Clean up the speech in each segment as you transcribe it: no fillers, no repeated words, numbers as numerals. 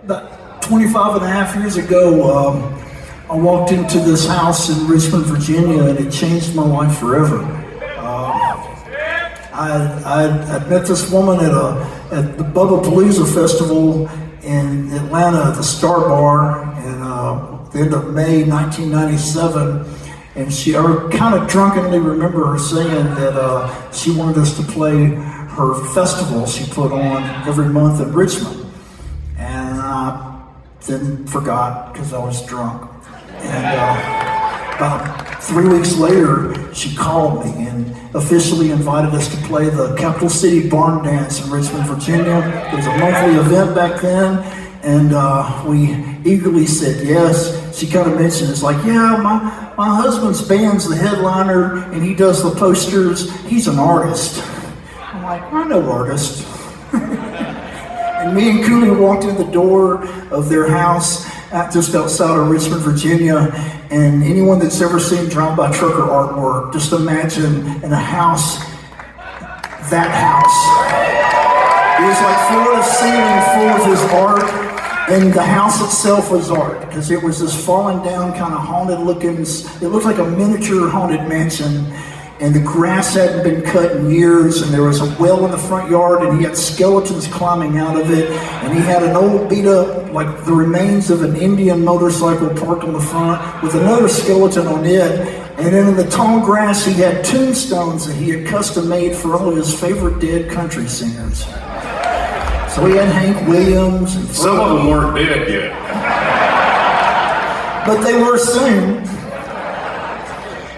About 25 and a half years ago, I walked into this house in Richmond, Virginia, and it changed my life forever. I met this woman at the Bubba Palooza Festival in Atlanta at the Star Bar in the end of May 1997. And I kind of drunkenly remember her saying that she wanted us to play her festival she put on every month in Richmond. And I then forgot because I was drunk. And about 3 weeks later, she called me and officially invited us to play the Capital City Barn Dance in Richmond, Virginia. It was a monthly event back then, and we eagerly said yes. She kind of mentioned, it's like, yeah, my husband's band's the headliner, and he does the posters. He's an artist. I'm like, I know artists. And me and Cooley walked in the door of their house just outside of Richmond, Virginia, and anyone that's ever seen drive-by trucker artwork, just imagine in a house, that house. It was like floor to ceiling full of his art, and the house itself was art, because it was this fallen down kind of haunted looking, it looked like a miniature haunted mansion, and the grass hadn't been cut in years, and there was a well in the front yard, and he had skeletons climbing out of it, and he had an old beat up, like the remains of an Indian motorcycle parked on the front with another skeleton on it, and then in the tall grass he had tombstones that he had custom made for all of his favorite dead country singers. So he had Hank Williams. And some of them weren't dead yet. But they were soon.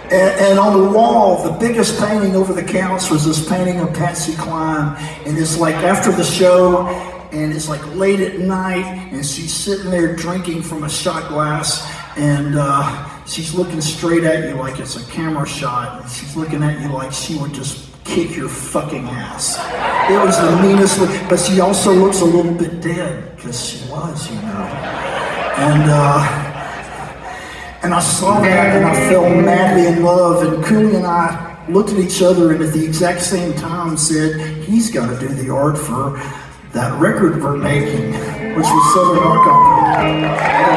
And on the wall, the biggest painting over the couch was this painting of Patsy Cline. And it's like after the show, and it's like late at night, and she's sitting there drinking from a shot glass, and she's looking straight at you like it's a camera shot, and she's looking at you like she would just kick your fucking ass. It was the meanest look, but she also looks a little bit dead, because she was, you know. And I saw that, and I fell madly in love, and Cooley and I looked at each other, and at the exact same time said, he's got to do the art for that record we're making, which was Southern Rock Opera.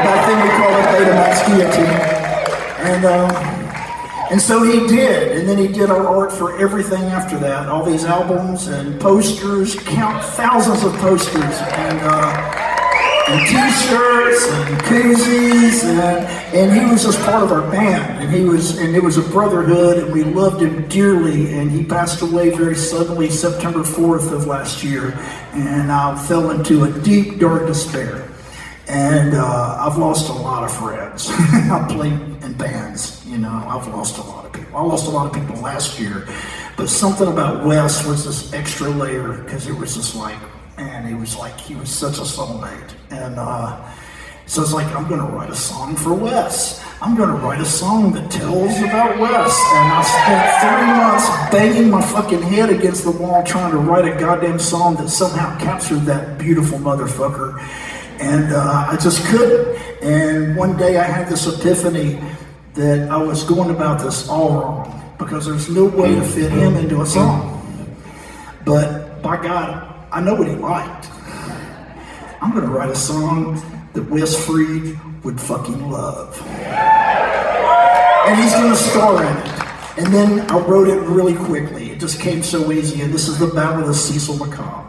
Back then we called it Betamax Guillotine. And so he did, and then he did our art for everything after that, all these albums and posters, thousands of posters, and t-shirts and koozies, and he was just part of our band, and it was a brotherhood, and we loved him dearly, and he passed away very suddenly September 4th of last year, and I fell into a deep, dark despair. And I've lost a lot of friends. I played in bands, you know, I've lost a lot of people. I lost a lot of people last year, but something about Wes was this extra layer, because it was just like, man, he was such a soulmate. And so it's like, I'm gonna write a song for Wes. I'm gonna write a song that tells about Wes. And I spent 3 months banging my fucking head against the wall trying to write a goddamn song that somehow captured that beautiful motherfucker. And I just couldn't. And one day I had this epiphany that I was going about this all wrong, because there's no way to fit him into a song. But by God, I know what he liked. I'm gonna write a song that Wes Freed would fucking love. And he's gonna star in it. And then I wrote it really quickly. It just came so easy. And this is the Ballad of Cecil McCobb.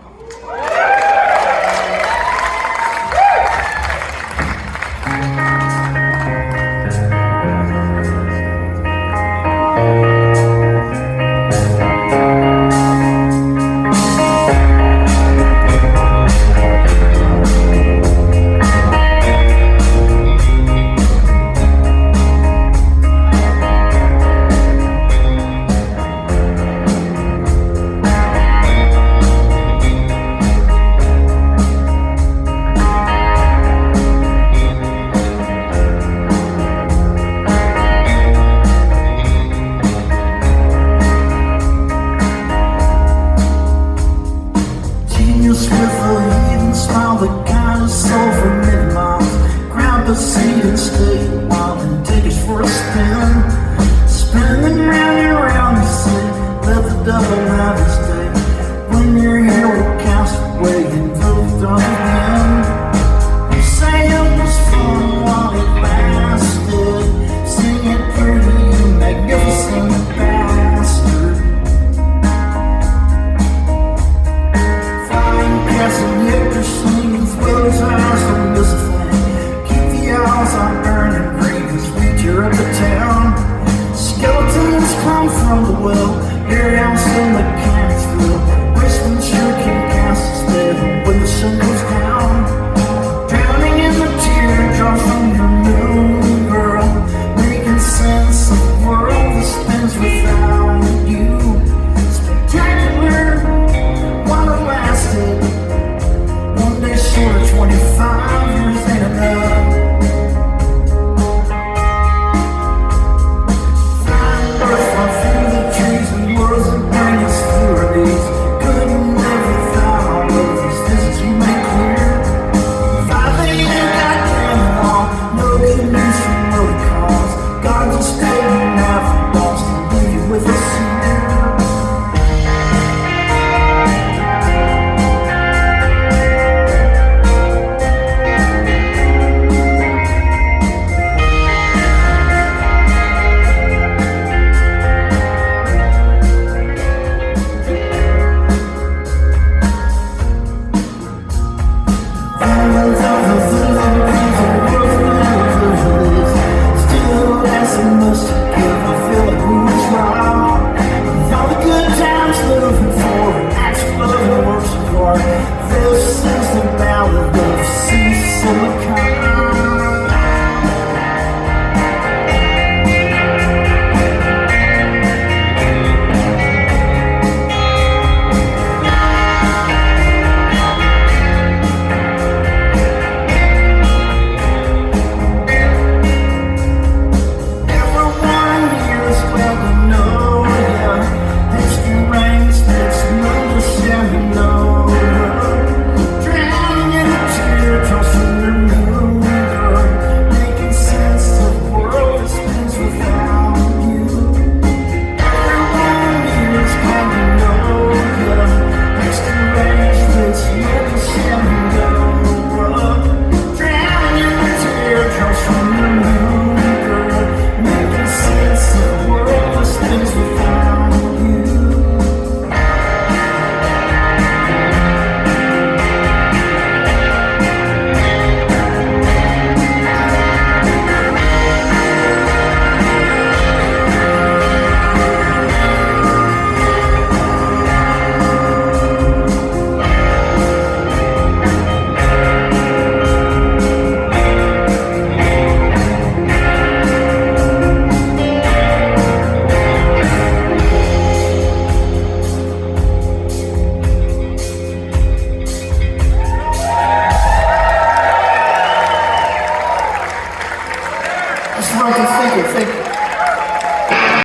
With a heathen smile that kind of soulful